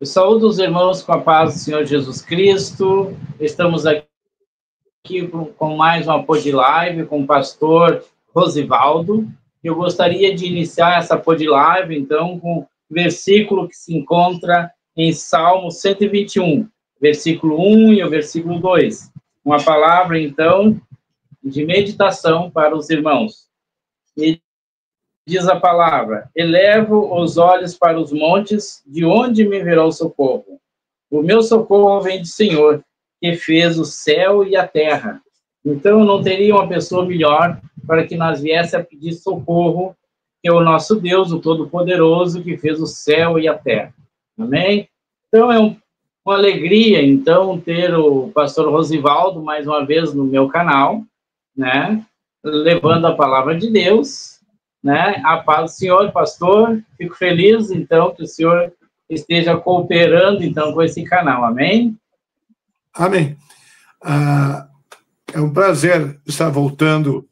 Eu saúdo os irmãos com a paz do Senhor Jesus Cristo. Estamos aqui com mais uma pod live com o pastor Rosivaldo. Eu gostaria de iniciar essa pod live, então, com o versículo que se encontra em Salmo 121, versículo 1 e o versículo 2. Uma palavra, então, de meditação para os irmãos. E diz a palavra: elevo os olhos para os montes, de onde me virá o socorro? O meu socorro vem do Senhor, que fez o céu e a terra. Então, não teria uma pessoa melhor para que nós viesse a pedir socorro que o nosso Deus, o Todo-Poderoso, que fez o céu e a terra. Amém? Então, é uma alegria, então, ter o pastor Rosivaldo mais uma vez no meu canal, né? Levando a palavra de Deus, né? A paz do Senhor, pastor. Fico feliz, então, que o senhor esteja cooperando, então, com esse canal. Amém? Amém. É um prazer estar voltando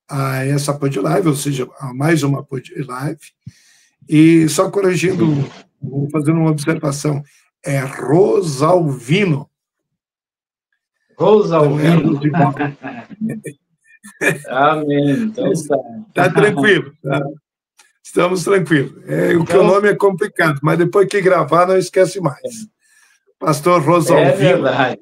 a essa pod live, ou seja, a mais uma pod live. E só corrigindo, vou fazendo uma observação, é Rosalvino. Rosalvino. Amém. Então, tá tranquilo. Tá? Estamos tranquilos. Que o nome é complicado, mas depois que gravar, não esquece mais. Pastor Rosalvino. É verdade.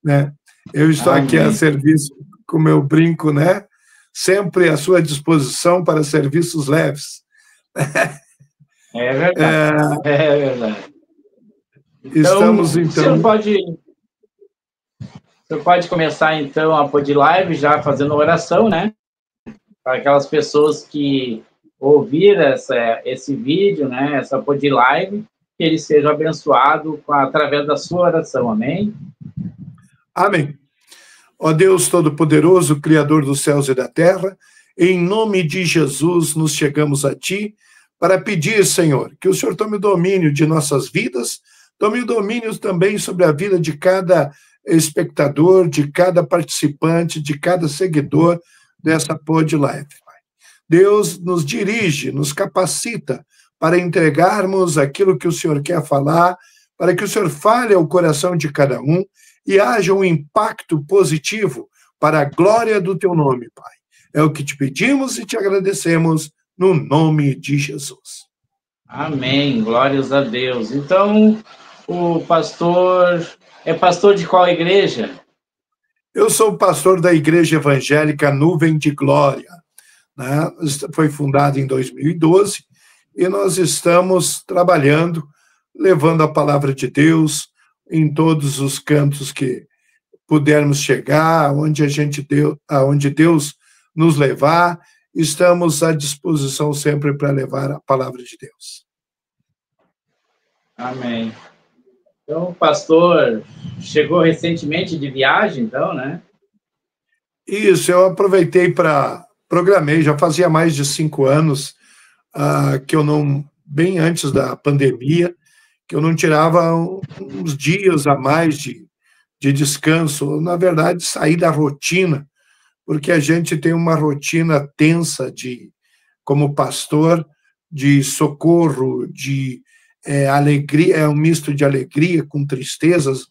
Né? Eu estou aqui a serviço com o meu brinco, né? Sempre à sua disposição para serviços leves. É verdade. É verdade. Estamos, então... O senhor pode começar, então, a pod live já fazendo oração, né? Para aquelas pessoas que ouviram esse vídeo, né? Essa pod live, que ele seja abençoado através da sua oração. Amém? Amém. Ó Deus Todo-Poderoso, Criador dos céus e da terra, em nome de Jesus nos chegamos a Ti para pedir, Senhor, que o Senhor tome o domínio de nossas vidas, tome o domínio também sobre a vida de cada espectador, de cada participante, de cada seguidor dessa pod live. Deus nos dirige, nos capacita para entregarmos aquilo que o Senhor quer falar, para que o Senhor fale ao coração de cada um e haja um impacto positivo para a glória do Teu nome, Pai. É o que te pedimos e te agradecemos no nome de Jesus. Amém. Glórias a Deus. Então, o pastor... É pastor de qual igreja? Eu sou pastor da Igreja Evangélica Nuvem de Glória. Né? Foi fundada em 2012 e nós estamos trabalhando, levando a palavra de Deus em todos os cantos que pudermos chegar, aonde Deus nos levar, estamos à disposição sempre para levar a palavra de Deus. Amém. Então, o pastor chegou recentemente de viagem, então, né? Isso, eu aproveitei programei, já fazia mais de 5 anos que eu não, bem antes da pandemia, que eu não tirava uns dias a mais de descanso, na verdade, sair da rotina, porque a gente tem uma rotina tensa como pastor, de socorro, de alegria, é um misto de alegria com tristezas.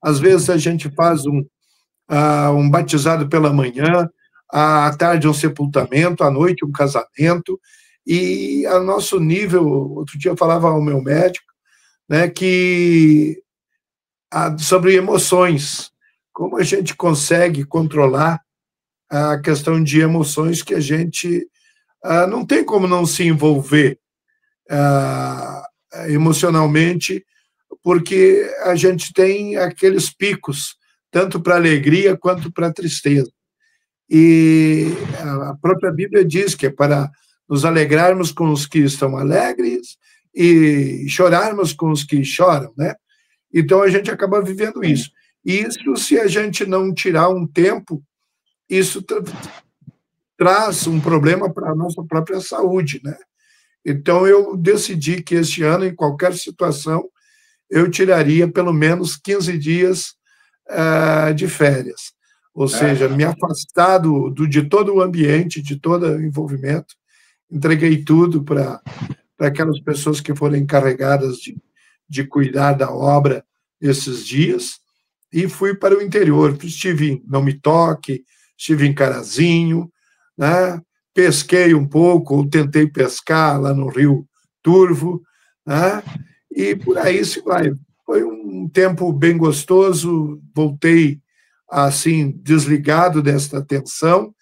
Às vezes a gente faz um batizado pela manhã, à tarde um sepultamento, à noite um casamento, e a nosso nível, outro dia eu falava ao meu médico, né, sobre emoções, como a gente consegue controlar a questão de emoções que a gente não tem como não se envolver emocionalmente, porque a gente tem aqueles picos, tanto para alegria quanto para tristeza. E a própria Bíblia diz que é para nos alegrarmos com os que estão alegres e chorarmos com os que choram, né? Então a gente acaba vivendo isso. E isso, se a gente não tirar um tempo, isso traz um problema para a nossa própria saúde, né? Então, eu decidi que este ano, em qualquer situação, eu tiraria pelo menos 15 dias de férias. Ou seja, me afastar de todo o ambiente, de todo o envolvimento. Entreguei tudo para aquelas pessoas que foram encarregadas de cuidar da obra esses dias, e fui para o interior. Estive em Não Me Toque, estive em Carazinho, né? Pesquei um pouco, ou tentei pescar lá no Rio Turvo, né? E por aí se vai. Foi um tempo bem gostoso, voltei assim, desligado desta tensão,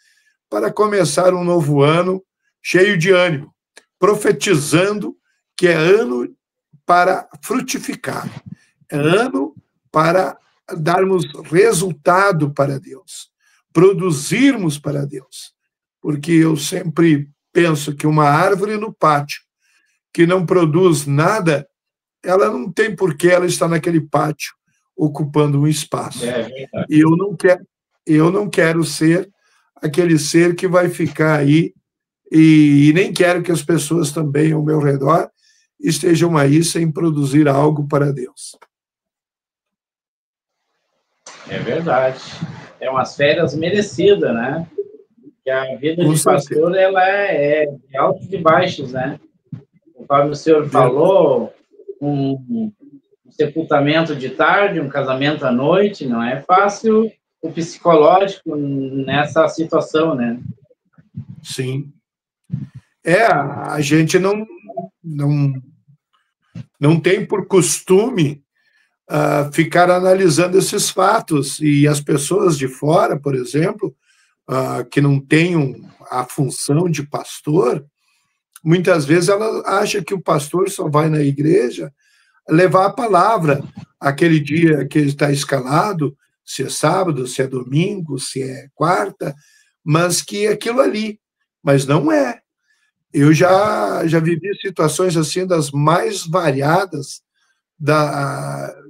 para começar um novo ano cheio de ânimo, profetizando que é ano para frutificar, é ano para darmos resultado para Deus, produzirmos para Deus. Porque eu sempre penso que uma árvore no pátio que não produz nada, ela não tem por que ela estar naquele pátio ocupando um espaço. E eu não quero ser aquele ser que vai ficar aí, e nem quero que as pessoas também ao meu redor estejam aí sem produzir algo para Deus. É verdade. É umas férias merecidas, né? Que a vida de pastor, ela é de altos e baixos, né? Conforme o senhor falou, um sepultamento de tarde, um casamento à noite, não é fácil o psicológico nessa situação, né? Sim. A gente não tem por costume ficar analisando esses fatos, e as pessoas de fora, por exemplo, que não têm a função de pastor, muitas vezes ela acha que o pastor só vai na igreja levar a palavra aquele dia que está escalado, se é sábado, se é domingo, se é quarta, mas que é aquilo ali. Mas não é. Eu já vivi situações assim das mais variadas,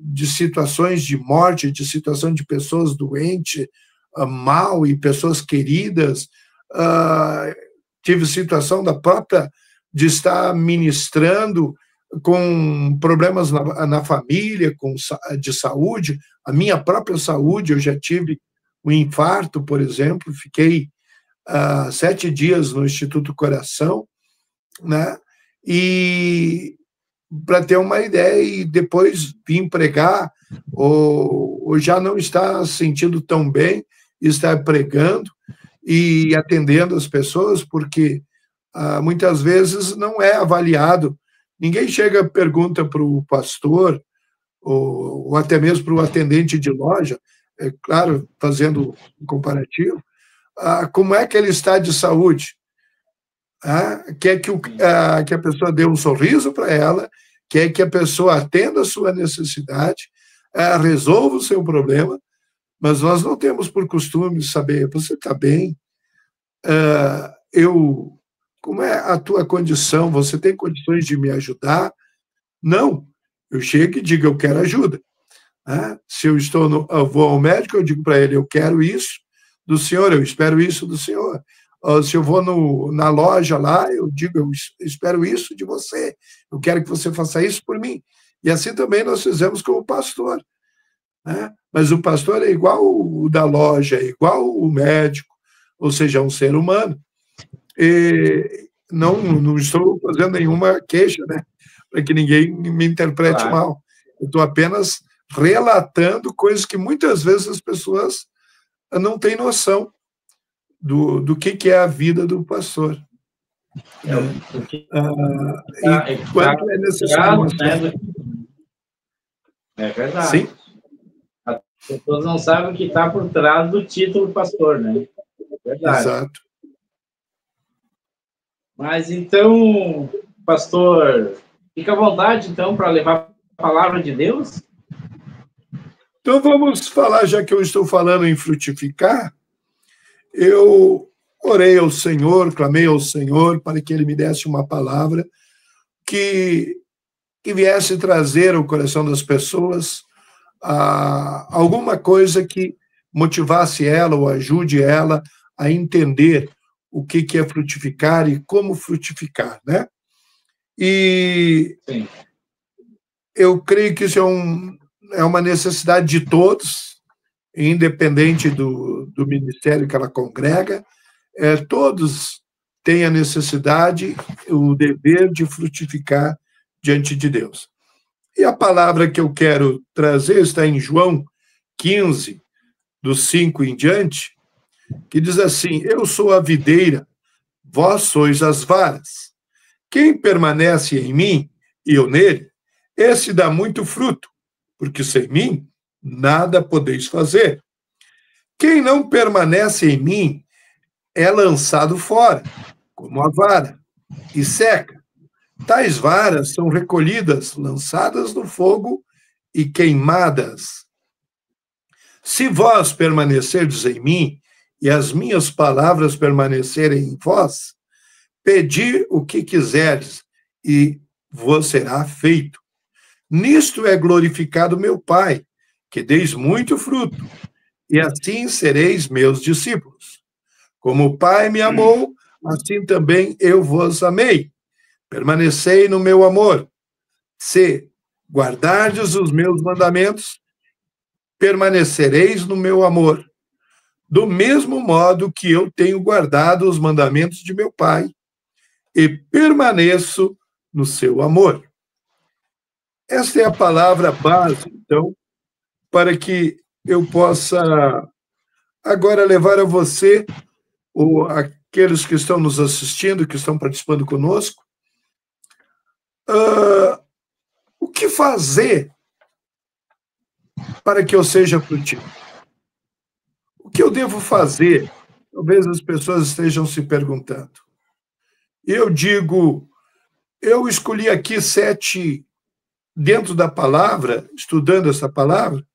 de situações de morte, de situação de pessoas doentes, mal, e pessoas queridas. Tive situação da própria de estar ministrando com problemas na família, de saúde, a minha própria saúde. Eu já tive um infarto, por exemplo, fiquei 7 dias no Instituto Coração, né? E para ter uma ideia, e depois vim pregar, ou já não está se sentindo tão bem, estar pregando e atendendo as pessoas, porque muitas vezes não é avaliado. Ninguém chega e pergunta para o pastor, ou até mesmo para o atendente de loja, é claro, fazendo um comparativo, como é que ele está de saúde. Quer que a pessoa dê um sorriso para ela, quer que a pessoa atenda a sua necessidade, resolva o seu problema, mas nós não temos por costume saber: você está bem? Como é a tua condição? Você tem condições de me ajudar? Não. Eu chego e digo: eu quero ajuda. Se eu vou ao médico, eu digo para ele: eu quero isso do senhor, eu espero isso do senhor. Se eu vou na loja lá, eu digo: eu espero isso de você, eu quero que você faça isso por mim. E assim também nós fizemos com o pastor. Mas o pastor é igual o da loja, é igual o médico, ou seja, é um ser humano. E não estou fazendo nenhuma queixa, né, para que ninguém me interprete mal. Eu estou apenas relatando coisas que muitas vezes as pessoas não têm noção do que é a vida do pastor. Quanto é necessário. É verdade. Sim. As pessoas não sabem o que está por trás do título pastor, né? É verdade. Exato. Mas então, pastor, fica à vontade então para levar a palavra de Deus. Então vamos falar, já que eu estou falando em frutificar. Eu orei ao Senhor, clamei ao Senhor para que Ele me desse uma palavra que viesse trazer ao coração das pessoas alguma coisa que motivasse ela ou ajude ela a entender o que é frutificar e como frutificar, né? E Sim. Eu creio que isso é uma necessidade de todos, independente do ministério que ela congrega. Todos têm a necessidade, o dever de frutificar diante de Deus. E a palavra que eu quero trazer está em João 15, do 5 em diante, que diz assim: eu sou a videira, vós sois as varas. Quem permanece em mim e eu nele, esse dá muito fruto, porque sem mim nada podeis fazer. Quem não permanece em mim é lançado fora, como a vara, e seca. Tais varas são recolhidas, lançadas no fogo e queimadas. Se vós permanecerdes em mim e as minhas palavras permanecerem em vós, pedi o que quiseres e vos será feito. Nisto é glorificado meu Pai, que deis muito fruto, e assim sereis meus discípulos. Como o Pai me amou, assim também eu vos amei. Permanecei no meu amor. Se guardardes os meus mandamentos, permanecereis no meu amor, do mesmo modo que eu tenho guardado os mandamentos de meu Pai e permaneço no seu amor. Esta é a palavra base, então, para que eu possa agora levar a você, ou aqueles que estão nos assistindo, que estão participando conosco, o que fazer para que eu seja frutífero? O que eu devo fazer? Talvez as pessoas estejam se perguntando. Eu digo, eu escolhi aqui 7, dentro da palavra, estudando essa palavra,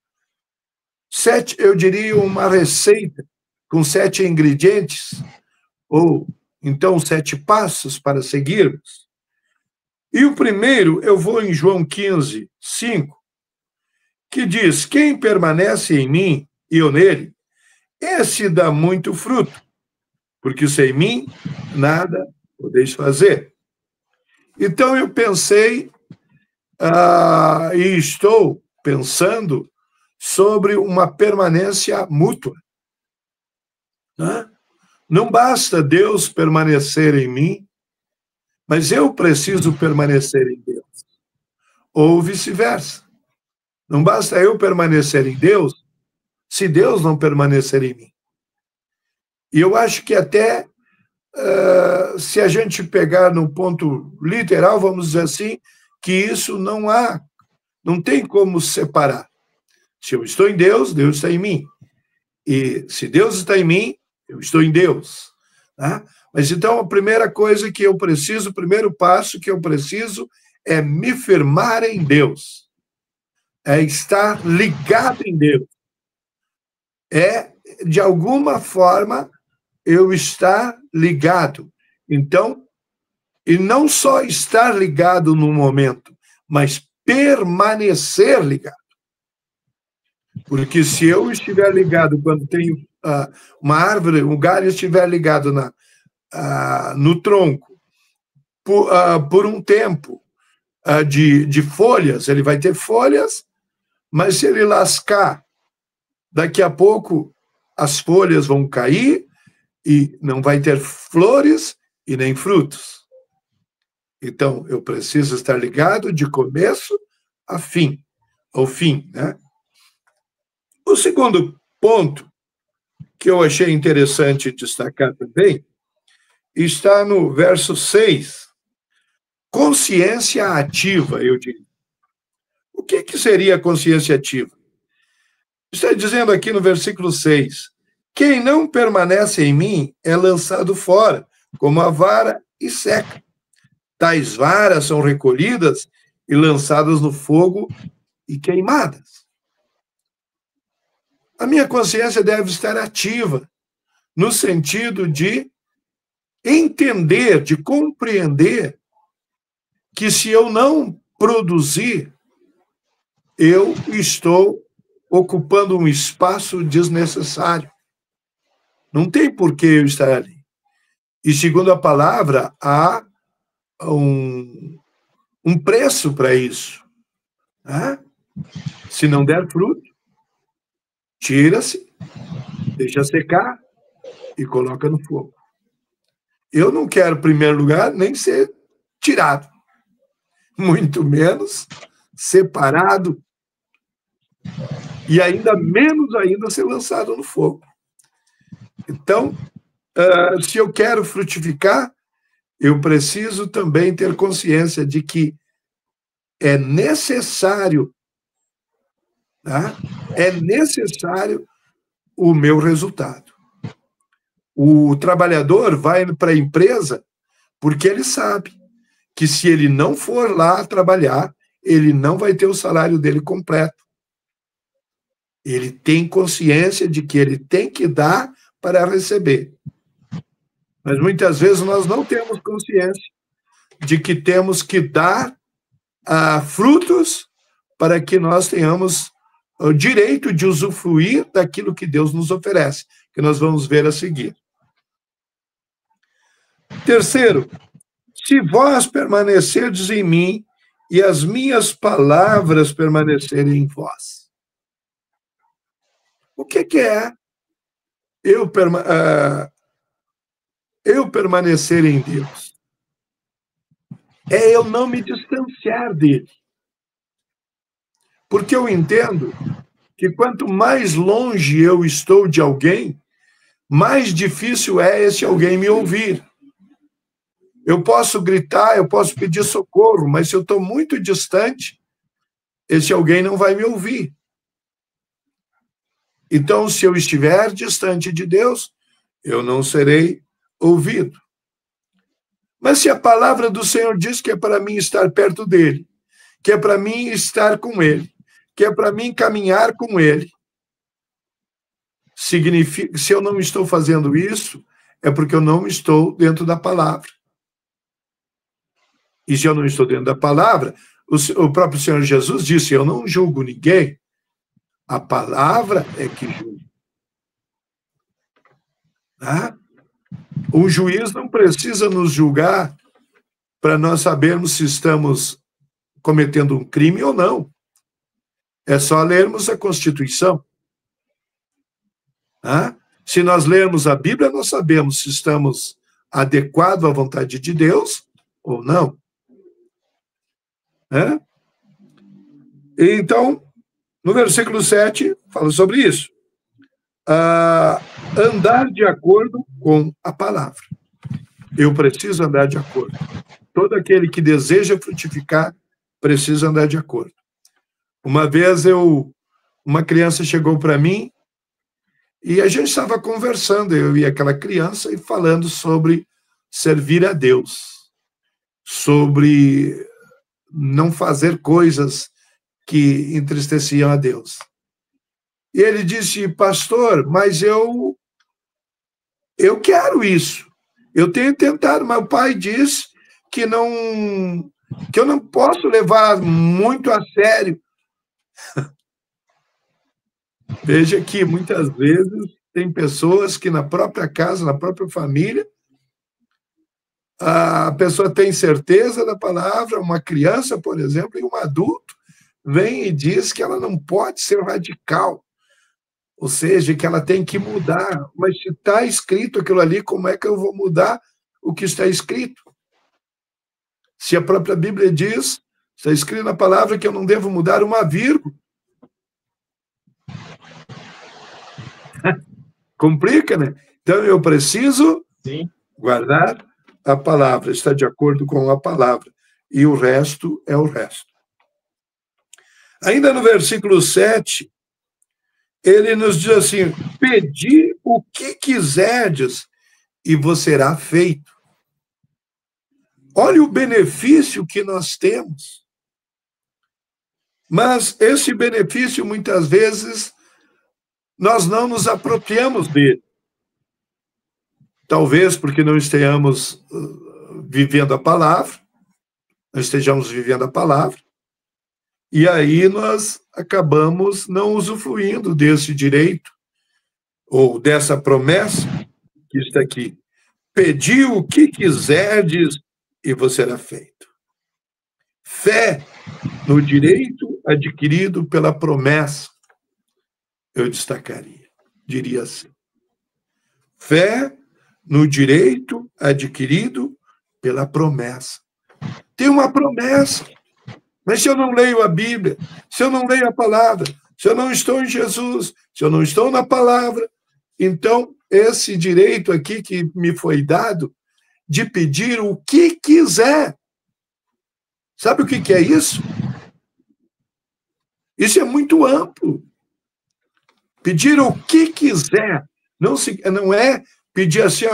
7, eu diria, uma receita com 7 ingredientes, ou então 7 passos para seguirmos. E o primeiro, eu vou em João 15, 5, que diz: quem permanece em mim e eu nele, esse dá muito fruto, porque sem mim nada podeis fazer. Então eu pensei, e estou pensando sobre uma permanência mútua. Não basta Deus permanecer em mim, mas eu preciso permanecer em Deus. Ou vice-versa. Não basta eu permanecer em Deus, se Deus não permanecer em mim. E eu acho que até, se a gente pegar no ponto literal, vamos dizer assim, que isso não tem como separar. Se eu estou em Deus, Deus está em mim. E se Deus está em mim, eu estou em Deus. Tá? Mas então a primeira coisa que eu preciso, o primeiro passo que eu preciso é me firmar em Deus. É estar ligado em Deus. É, de alguma forma, eu estar ligado. Então, e não só estar ligado no momento, mas permanecer ligado. Porque se eu estiver ligado quando tenho uma árvore, um galho estiver ligado no tronco por um tempo de folhas, ele vai ter folhas, mas se ele lascar, daqui a pouco as folhas vão cair e não vai ter flores e nem frutos. Então, eu preciso estar ligado de começo ao fim, né? O segundo ponto que eu achei interessante destacar também está no verso 6. Consciência ativa, eu diria. O que seria consciência ativa? Está dizendo aqui no versículo 6, quem não permanece em mim é lançado fora, como a vara, e seca. Tais varas são recolhidas e lançadas no fogo e queimadas. A minha consciência deve estar ativa, no sentido de entender, de compreender que se eu não produzir, eu estou ocupando um espaço desnecessário. Não tem por que eu estar ali. E, segundo a palavra, há um preço para isso. Né? Se não der fruto, tira-se, deixa secar e coloca no fogo. Eu não quero, em primeiro lugar, nem ser tirado, muito menos separado, e ainda menos ainda ser lançado no fogo. Então, se eu quero frutificar, eu preciso também ter consciência de que é necessário, tá? É necessário o meu resultado. O trabalhador vai para a empresa porque ele sabe que se ele não for lá trabalhar, ele não vai ter o salário dele completo. Ele tem consciência de que ele tem que dar para receber. Mas muitas vezes nós não temos consciência de que temos que dar frutos para que nós tenhamos o direito de usufruir daquilo que Deus nos oferece, que nós vamos ver a seguir. Terceiro, se vós permanecerdes em mim e as minhas palavras permanecerem em vós. O que é eu permanecer em Deus? É eu não me distanciar dele. Porque eu entendo que quanto mais longe eu estou de alguém, mais difícil é esse alguém me ouvir. Eu posso gritar, eu posso pedir socorro, mas se eu estou muito distante, esse alguém não vai me ouvir. Então, se eu estiver distante de Deus, eu não serei ouvido. Mas se a palavra do Senhor diz que é para mim estar perto dele, que é para mim estar com ele, que é para mim caminhar com ele, significa, se eu não estou fazendo isso, é porque eu não estou dentro da palavra. E se eu não estou dentro da palavra, o próprio Senhor Jesus disse, eu não julgo ninguém, a palavra é que julga. Tá? O juiz não precisa nos julgar para nós sabermos se estamos cometendo um crime ou não. É só lermos a Constituição. Tá? Se nós lermos a Bíblia, nós sabemos se estamos adequados à vontade de Deus ou não. Então, no versículo 7, fala sobre isso. Andar de acordo com a palavra. Eu preciso andar de acordo. Todo aquele que deseja frutificar precisa andar de acordo. Uma vez uma criança chegou para mim e a gente estava conversando, eu e aquela criança, e falando sobre servir a Deus, sobre não fazer coisas que entristeciam a Deus. E ele disse, pastor, mas eu quero isso. Eu tenho tentado, mas o pai diz que eu não posso levar muito a sério. Veja que muitas vezes tem pessoas que na própria casa, na própria família, a pessoa tem certeza da palavra, uma criança, por exemplo, e um adulto vem e diz que ela não pode ser radical, ou seja, que ela tem que mudar. Mas se está escrito aquilo ali, como é que eu vou mudar o que está escrito? Se a própria Bíblia diz, está escrito na palavra que eu não devo mudar uma vírgula. Complica, né? Então eu preciso guardar a palavra, estar de acordo com a palavra. E o resto é o resto. Ainda no versículo 7, ele nos diz assim, pedi o que quiserdes e vos será feito. Olha o benefício que nós temos. Mas esse benefício, muitas vezes, nós não nos apropriamos dele. Talvez porque não estejamos vivendo a palavra, não estejamos vivendo a palavra, e aí nós acabamos não usufruindo desse direito, ou dessa promessa que está aqui. Pedi o que quiserdes e vos será feito. Fé no direito adquirido pela promessa, eu destacaria, diria assim. Fé no direito adquirido pela promessa. Tem uma promessa. Mas se eu não leio a Bíblia, se eu não leio a palavra, se eu não estou em Jesus, se eu não estou na palavra, então esse direito aqui que me foi dado de pedir o que quiser. Sabe o que é isso? Isso é muito amplo. Pedir o que quiser. Não é pedir assim,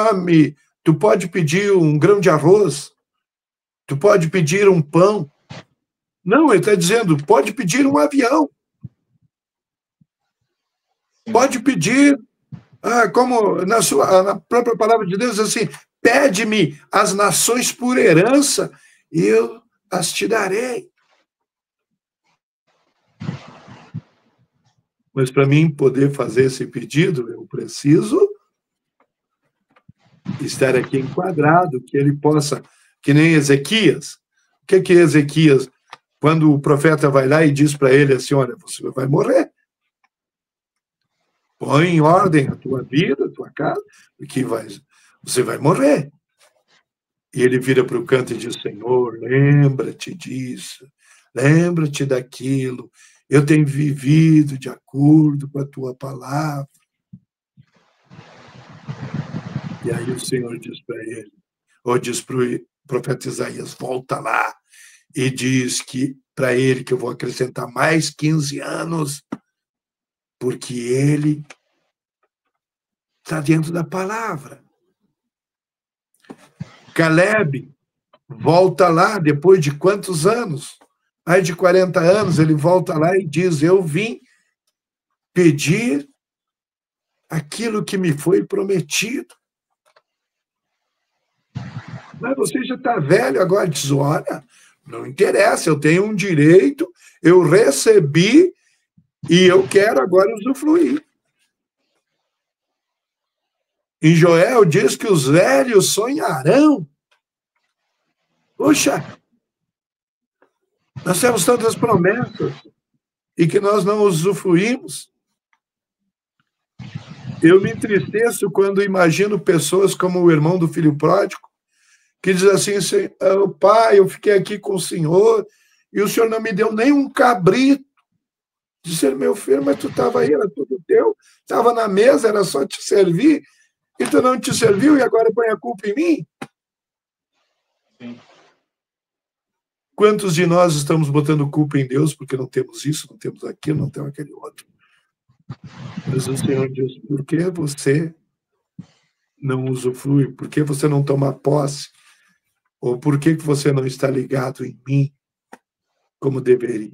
tu pode pedir um grão de arroz, tu pode pedir um pão. Não, ele está dizendo, pode pedir um avião. Pode pedir, como na própria palavra de Deus, assim, pede-me as nações por herança e eu as te darei. Mas para mim poder fazer esse pedido, eu preciso estar aqui enquadrado, que ele possa, que nem Ezequias. O que é Ezequias? Quando o profeta vai lá e diz para ele assim, olha, você vai morrer. Põe em ordem a tua vida, a tua casa, porque você vai morrer. E ele vira para o canto e diz, Senhor, lembra-te disso, lembra-te daquilo, eu tenho vivido de acordo com a tua palavra. E aí o Senhor diz para ele, ou diz para o profeta Isaías, volta lá, e diz que para ele que eu vou acrescentar mais 15 anos, porque ele está dentro da palavra. Caleb volta lá, depois de quantos anos? Mais de 40 anos, ele volta lá e diz, eu vim pedir aquilo que me foi prometido. Mas você já está velho agora, diz, olha, não interessa, eu tenho um direito, eu recebi e eu quero agora usufruir. Em Joel diz que os velhos sonharão. Puxa, nós temos tantas promessas e que nós não usufruímos. Eu me entristeço quando imagino pessoas como o irmão do filho pródigo, que diz assim, pai, eu fiquei aqui com o senhor e o senhor não me deu nem um cabrito. Disse, meu filho, mas tu estava aí, era tudo teu, estava na mesa, era só te servir, e tu não te serviu e agora põe a culpa em mim? Sim. Quantos de nós estamos botando culpa em Deus porque não temos isso, não temos aquilo, não temos aquele outro? Mas o Senhor diz, por que você não usufrui? Por que você não toma posse? Ou por que você não está ligado em mim como deveria?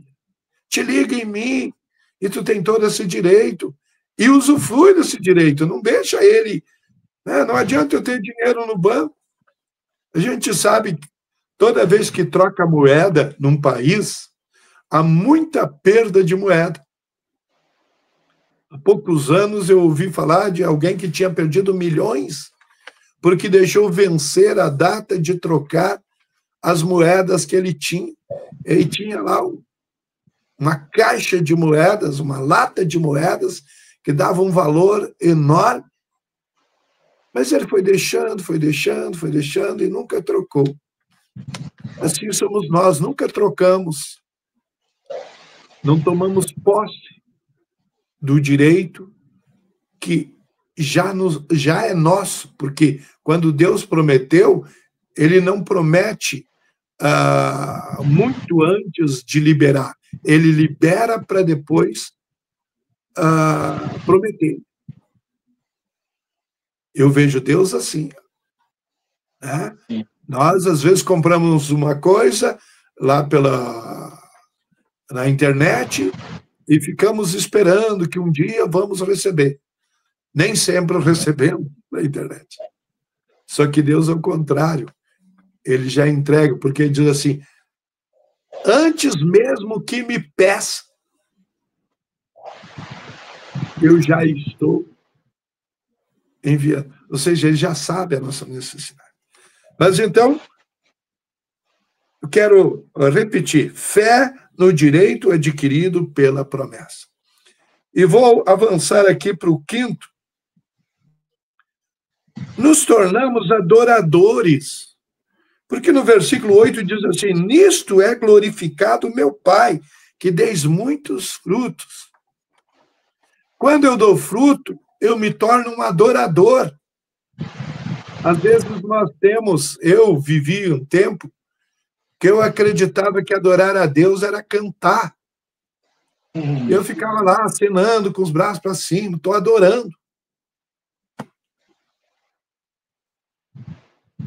Te liga em mim e tu tem todo esse direito. E usufrui desse direito, não deixa ele. Né? Não adianta eu ter dinheiro no banco. A gente sabe que toda vez que troca moeda num país, há muita perda de moeda. Há poucos anos eu ouvi falar de alguém que tinha perdido milhões porque deixou vencer a data de trocar as moedas que ele tinha. Ele tinha lá uma caixa de moedas, uma lata de moedas, que dava um valor enorme, mas ele foi deixando e nunca trocou. Assim somos nós, nunca trocamos, não tomamos posse do direito que já é nosso, porque quando Deus prometeu, ele não promete muito antes de liberar. Ele libera para depois prometer. Eu vejo Deus assim. Né? Nós, às vezes, compramos uma coisa lá na internet e ficamos esperando que um dia vamos receber. Nem sempre recebemos na internet. Só que Deus, ao contrário, ele já entrega, porque ele diz assim, antes mesmo que me peça, eu já estou enviando. Ou seja, ele já sabe a nossa necessidade. Mas então, eu quero repetir, fé no direito adquirido pela promessa. E vou avançar aqui para o quinto. Nos tornamos adoradores. Porque no versículo 8 diz assim: nisto é glorificado o meu Pai, que deis muitos frutos. Quando eu dou fruto, eu me torno um adorador. Às vezes eu vivi um tempo que eu acreditava que adorar a Deus era cantar. Eu ficava lá acenando com os braços para cima, estou adorando.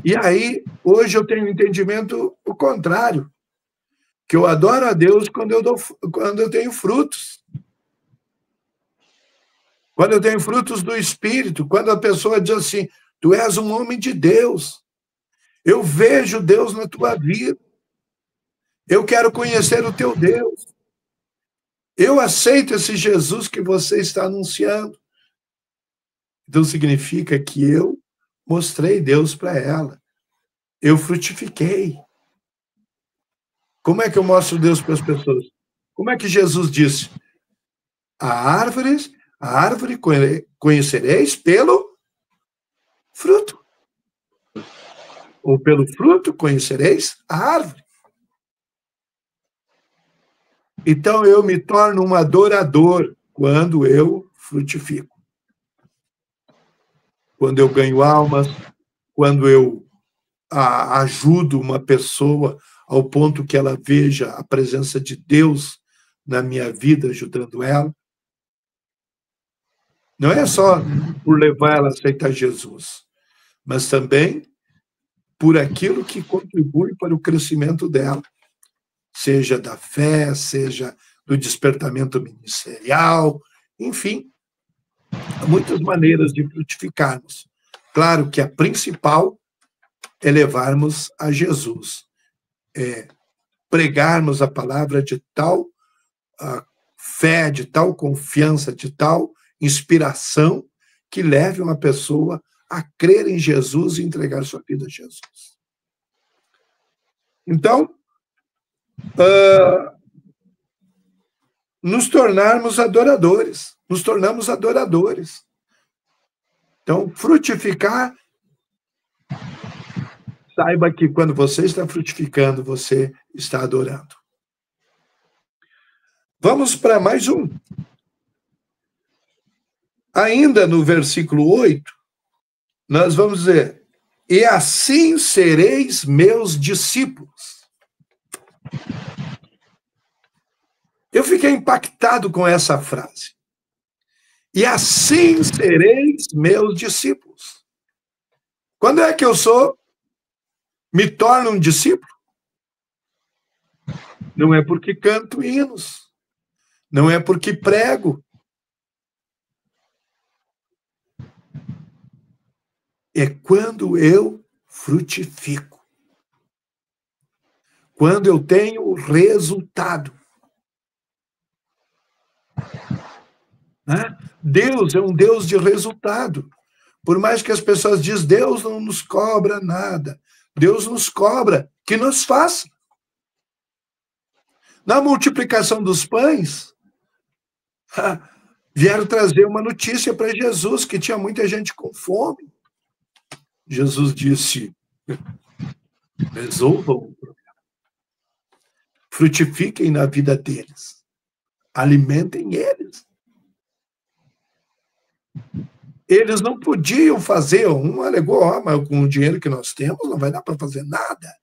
E aí, hoje eu tenho um entendimento o contrário, que eu adoro a Deus quando eu tenho frutos. Quando eu tenho frutos do Espírito, quando a pessoa diz assim: tu és um homem de Deus, eu vejo Deus na tua vida, eu quero conhecer o teu Deus, eu aceito esse Jesus que você está anunciando. Então significa que eu mostrei Deus para ela, eu frutifiquei. Como é que eu mostro Deus para as pessoas? Como é que Jesus disse? A árvore conhecereis pelo fruto. Ou pelo fruto conhecereis a árvore. Então eu me torno um adorador quando eu frutifico. Quando eu ganho almas, quando eu ajudo uma pessoa ao ponto que ela veja a presença de Deus na minha vida, ajudando ela. Não é só por levar ela a aceitar Jesus, mas também por aquilo que contribui para o crescimento dela, seja da fé, seja do despertamento ministerial, enfim, há muitas maneiras de frutificarmos. Claro que a principal é levarmos a Jesus, é pregarmos a palavra de tal fé, de tal confiança, de tal inspiração, que leve uma pessoa a crer em Jesus e entregar sua vida a Jesus. Então, nos tornamos adoradores. Então, frutificar, saiba que quando você está frutificando, você está adorando. Vamos para mais um. Ainda no versículo 8, nós vamos dizer: e assim sereis meus discípulos. Eu fiquei impactado com essa frase. E assim sereis meus discípulos. Quando é que eu me torno um discípulo? Não é porque canto hinos, não é porque prego. É quando eu frutifico. Quando eu tenho resultado. Deus é um Deus de resultado. Por mais que as pessoas dizem, Deus não nos cobra nada. Deus nos cobra que nos faça. Na multiplicação dos pães, vieram trazer uma notícia para Jesus, que tinha muita gente com fome. Jesus disse, resolvam o problema. Frutifiquem na vida deles. Alimentem eles. Eles não podiam fazer, um alegou, mas com o dinheiro que nós temos não vai dar para fazer nada.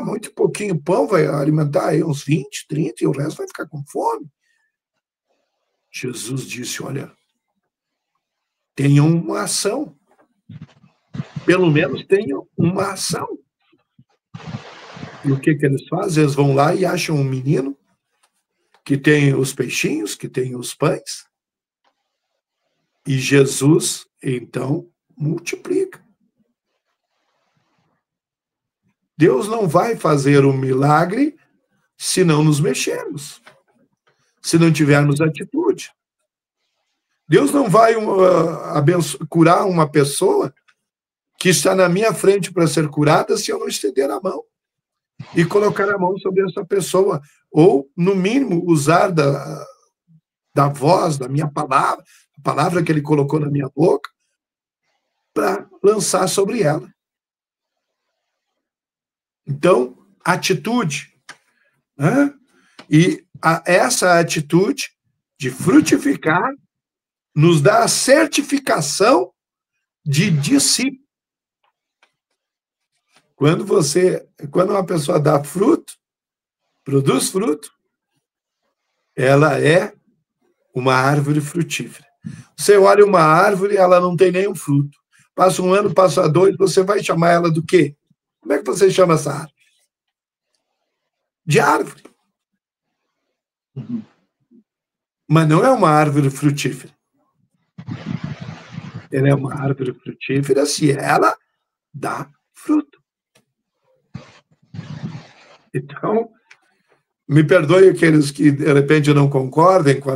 Muito pouquinho pão vai alimentar aí uns 20, 30 e o resto vai ficar com fome. Jesus disse, olha, tenham uma ação. Pelo menos tenham uma ação. E o que eles fazem? Eles vão lá e acham um menino que tem os peixinhos, que tem os pães. E Jesus, então, multiplica. Deus não vai fazer um milagre se não nos mexermos, se não tivermos atitude. Deus não vai curar uma pessoa que está na minha frente para ser curada se eu não estender a mão e colocar a mão sobre essa pessoa, ou, no mínimo, usar da voz, da minha palavra, a palavra que ele colocou na minha boca, para lançar sobre ela. Então, atitude. Né? E essa atitude de frutificar nos dá a certificação de discípulo. Quando uma pessoa dá fruto, produz fruto, ela é uma árvore frutífera. Você olha uma árvore, ela não tem nenhum fruto. Passa um ano, passa dois, você vai chamar ela do quê? Como é que você chama essa árvore? De árvore. Mas não é uma árvore frutífera. Ela é uma árvore frutífera se ela dá fruto. Então, me perdoe aqueles que, de repente, não concordem com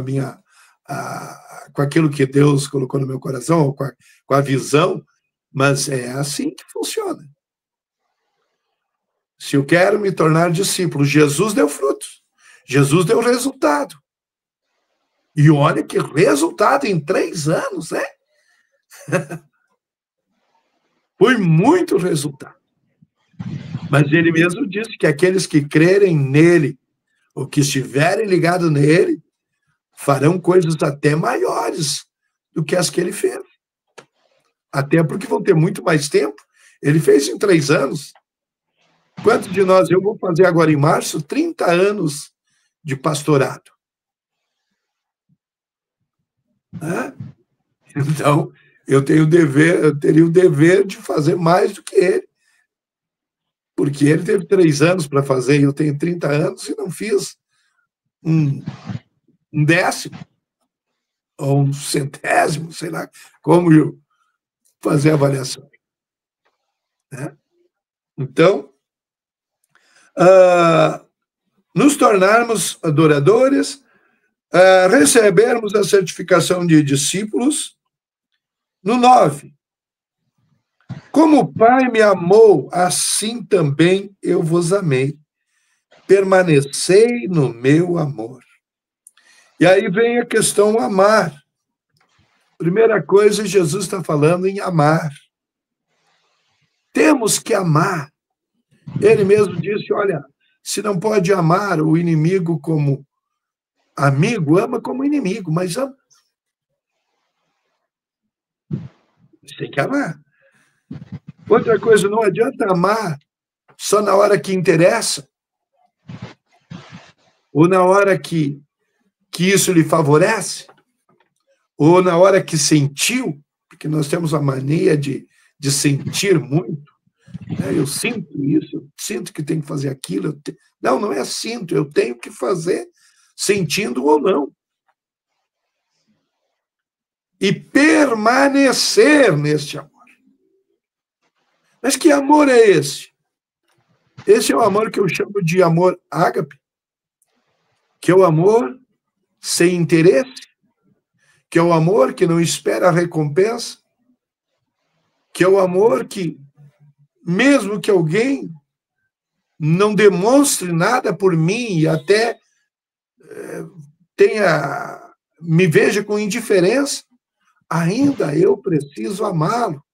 com aquilo que Deus colocou no meu coração, ou com a visão, mas é assim que funciona. Se eu quero me tornar discípulo, Jesus deu frutos. Jesus deu resultado. E olha que resultado em 3 anos, né? Foi muito resultado. Mas ele mesmo disse que aqueles que crerem nele, ou que estiverem ligados nele, farão coisas até maiores do que as que ele fez. Até porque vão ter muito mais tempo. Ele fez em 3 anos. Quantos de nós? Eu vou fazer agora em março 30 anos de pastorado. Então, eu teria o dever de fazer mais do que ele. Porque ele teve 3 anos para fazer, e eu tenho 30 anos e não fiz um décimo, ou um centésimo, sei lá, como eu fazer a avaliação. Né? Então, nos tornarmos adoradores, recebermos a certificação de discípulos. No 9, como o Pai me amou, assim também eu vos amei. Permanecei no meu amor. E aí vem a questão amar. Primeira coisa, Jesus está falando em amar. Temos que amar. Ele mesmo disse, olha, se não pode amar o inimigo como amigo, ama como inimigo, mas ama. Você tem que amar. Outra coisa, não adianta amar só na hora que interessa, ou na hora que isso lhe favorece, ou na hora que sentiu, porque nós temos a mania de sentir muito. Né? Eu sinto isso, eu sinto que tenho que fazer aquilo. Não é sinto, eu tenho que fazer sentindo ou não. E permanecer neste amor. Mas que amor é esse? Esse é o amor que eu chamo de amor ágape, que é o amor sem interesse, que é o amor que não espera a recompensa, que é o amor que, mesmo que alguém não demonstre nada por mim e até me veja com indiferença, ainda eu preciso amá-lo.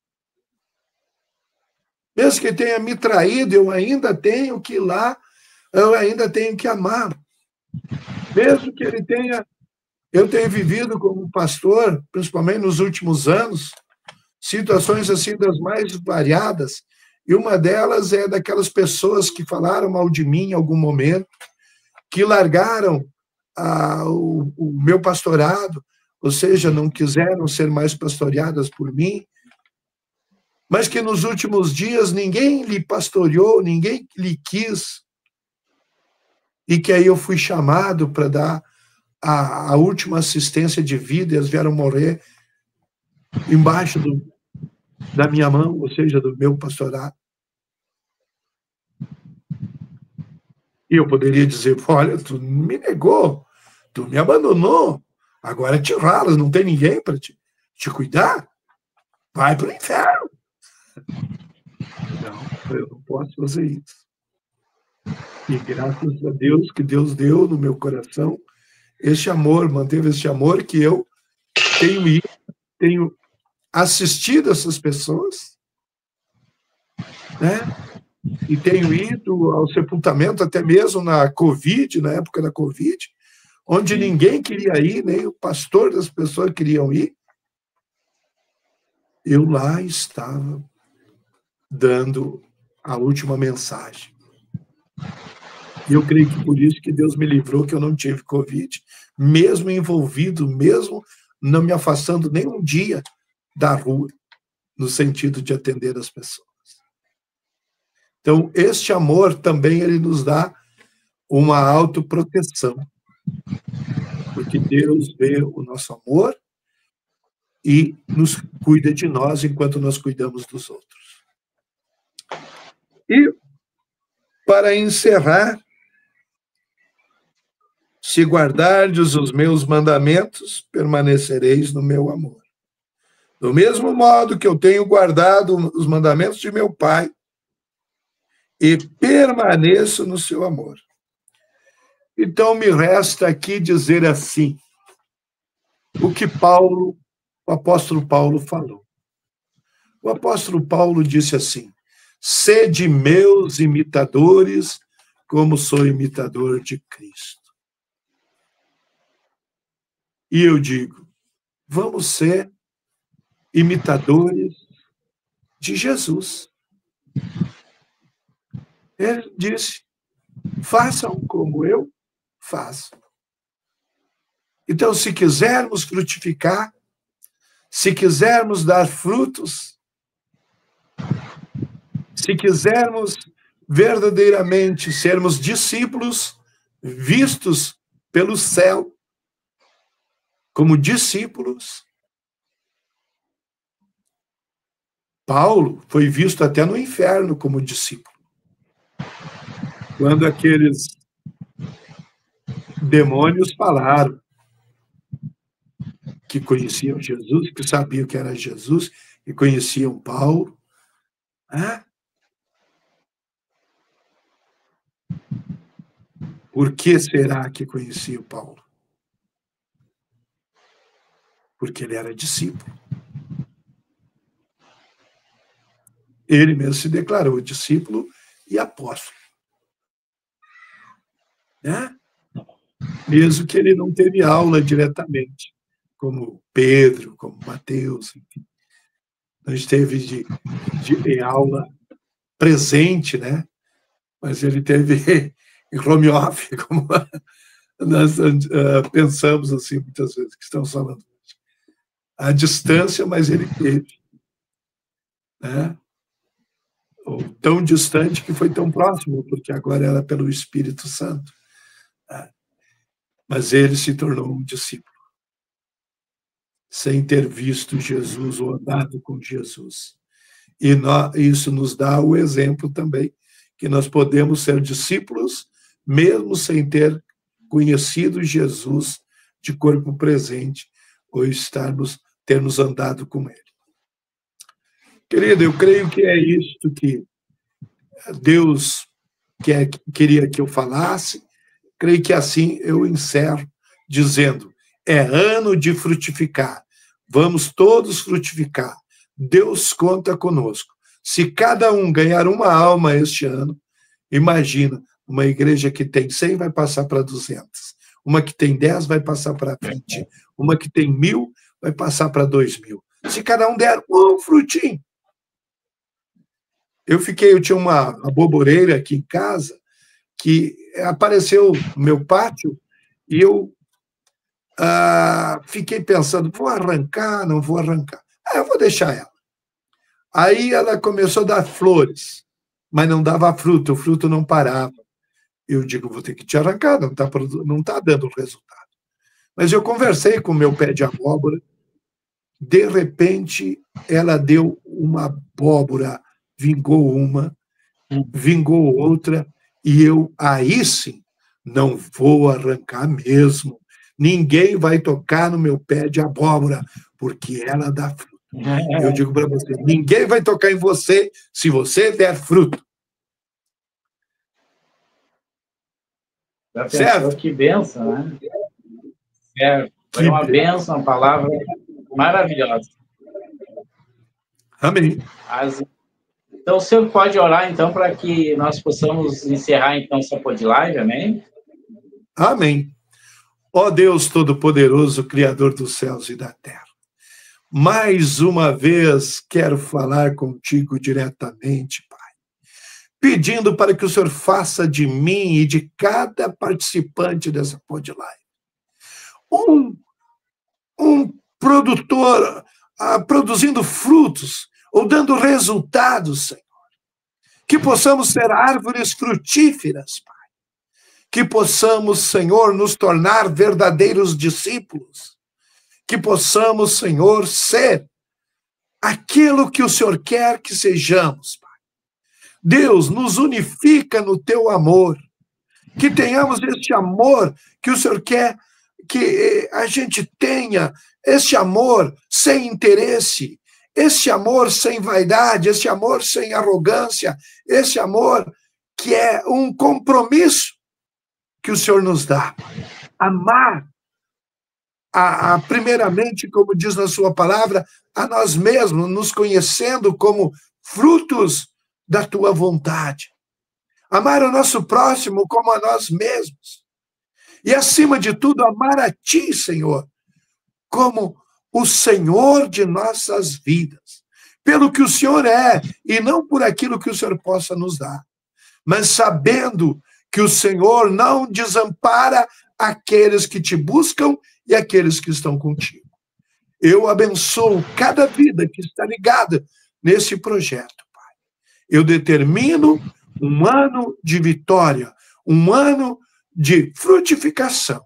Mesmo que tenha me traído, eu ainda tenho que ir lá, eu ainda tenho que amá-lo. Mesmo que ele tenha... Eu tenho vivido como pastor, principalmente nos últimos anos, situações assim das mais variadas, e uma delas é daquelas pessoas que falaram mal de mim em algum momento, que largaram o meu pastorado, ou seja, não quiseram ser mais pastoreadas por mim, mas que nos últimos dias ninguém lhe pastoreou, ninguém lhe quis, e que aí eu fui chamado para dar a última assistência de vida, e eles vieram morrer embaixo da minha mão, ou seja, do meu pastorado. E eu poderia dizer, olha, tu me negou, tu me abandonou, agora te ralas, não tem ninguém para te cuidar, vai para o inferno. Não, eu não posso fazer isso. E graças a Deus, que Deus deu no meu coração este amor, manteve este amor que eu tenho assistido essas pessoas, né? e tenho ido ao sepultamento até mesmo na Covid, na época da Covid, onde ninguém queria ir, nem o pastor das pessoas queriam ir. Eu lá estava dando a última mensagem. E eu creio que por isso que Deus me livrou, que eu não tive Covid, mesmo envolvido, mesmo não me afastando nem um dia da rua, no sentido de atender as pessoas. Então, este amor também ele nos dá uma autoproteção, porque Deus vê o nosso amor e nos cuida de nós enquanto nós cuidamos dos outros. E, para encerrar, se guardardes os meus mandamentos, permanecereis no meu amor. Do mesmo modo que eu tenho guardado os mandamentos de meu Pai, e permaneço no seu amor. Então, me resta aqui dizer assim, o que o apóstolo Paulo falou. O apóstolo Paulo disse assim, sede meus imitadores, como sou imitador de Cristo. E eu digo, vamos ser imitadores de Jesus. Ele disse, façam como eu faço. Então, se quisermos frutificar, se quisermos dar frutos, se quisermos verdadeiramente sermos discípulos vistos pelo céu como discípulos, Paulo foi visto até no inferno como discípulo. Quando aqueles demônios falaram que conheciam Jesus, que sabiam que era Jesus, e conheciam Paulo. Por que será que conheciam Paulo? Porque ele era discípulo. Ele mesmo se declarou discípulo e apóstolo. Mesmo que ele não teve aula diretamente, como Pedro, como Mateus, enfim. Não esteve de aula presente, né? Mas ele teve em home office, como nós pensamos assim muitas vezes, que estamos falando. À distância, mas ele teve. Né? Ou tão distante que foi tão próximo, porque agora era pelo Espírito Santo. Mas ele se tornou um discípulo, sem ter visto Jesus ou andado com Jesus. E isso nos dá o exemplo também, que nós podemos ser discípulos, mesmo sem ter conhecido Jesus de corpo presente, ou termos andado com ele. Querido, eu creio que é isto que Deus queria que eu falasse. Creio que assim eu encerro dizendo, é ano de frutificar. Vamos todos frutificar. Deus conta conosco. Se cada um ganhar uma alma este ano, imagina, uma igreja que tem 100 vai passar para 200. Uma que tem 10 vai passar para 20. Uma que tem 1000 vai passar para 2000. Se cada um der um frutinho. Eu tinha uma aboboreira aqui em casa, que apareceu no meu pátio, e eu fiquei pensando, vou arrancar, não vou arrancar? Eu vou deixar ela. Aí ela começou a dar flores, mas não dava fruto, o fruto não parava. Eu digo, vou ter que te arrancar, não tá dando resultado. Mas eu conversei com o meu pé de abóbora, de repente ela deu uma abóbora, vingou uma, vingou outra, e eu, aí sim, não vou arrancar mesmo. Ninguém vai tocar no meu pé de abóbora, porque ela dá fruto. Eu digo para você, ninguém vai tocar em você se você der fruto. Já pensou? Certo? Que bênção, né? Certo. Foi uma bênção, uma palavra maravilhosa. Amém. Então, o senhor pode orar, então, para que nós possamos encerrar, então, essa pod live, amém? Amém. Ó Deus Todo-Poderoso, Criador dos céus e da terra, mais uma vez quero falar contigo diretamente, Pai, pedindo para que o Senhor faça de mim e de cada participante dessa pod live um produtor produzindo frutos ou dando resultados, Senhor. Que possamos ser árvores frutíferas, Pai. Que possamos, Senhor, nos tornar verdadeiros discípulos. Que possamos, Senhor, ser aquilo que o Senhor quer que sejamos, Pai. Deus, nos unifica no teu amor. Que tenhamos este amor que o Senhor quer que a gente tenha, este amor sem interesse, este amor sem vaidade, este amor sem arrogância, este amor que é um compromisso que o Senhor nos dá. Amar, primeiramente, como diz na sua palavra, a nós mesmos, nos conhecendo como frutos da tua vontade. Amar o nosso próximo como a nós mesmos. E, acima de tudo, amar a ti, Senhor, como o Senhor de nossas vidas, pelo que o Senhor é, e não por aquilo que o Senhor possa nos dar, mas sabendo que o Senhor não desampara aqueles que te buscam e aqueles que estão contigo. Eu abençoo cada vida que está ligada nesse projeto, Pai. Eu determino um ano de vitória, um ano de frutificação,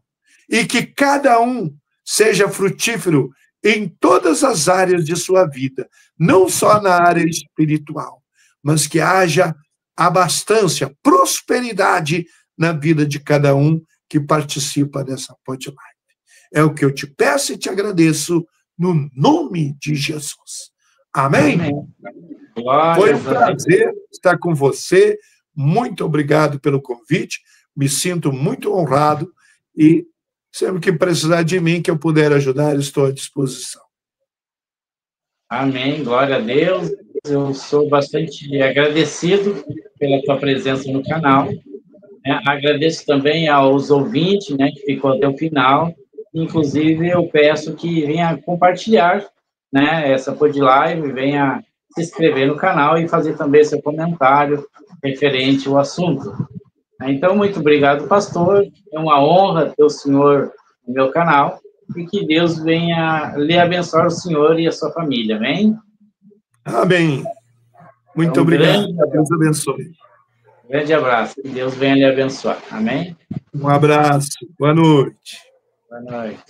e que cada um seja frutífero em todas as áreas de sua vida, não só na área espiritual, mas que haja abastança, prosperidade na vida de cada um que participa dessa pod live. É o que eu te peço e te agradeço no nome de Jesus. Amém? Amém. Foi um prazer estar com você. Muito obrigado pelo convite. Me sinto muito honrado e sempre que precisar de mim, que eu puder ajudar, estou à disposição. Amém, glória a Deus. Eu sou bastante agradecido pela tua presença no canal. Agradeço também aos ouvintes, que ficou até o final. Inclusive, eu peço que venha compartilhar, essa pod live, venha se inscrever no canal e fazer também seu comentário referente ao assunto. Então, muito obrigado, pastor. É uma honra ter o senhor no meu canal e que Deus venha lhe abençoar, o senhor e a sua família, amém? Amém. Muito obrigado. Deus abençoe. Grande abraço. Que Deus venha lhe abençoar, amém? Um abraço. Boa noite. Boa noite.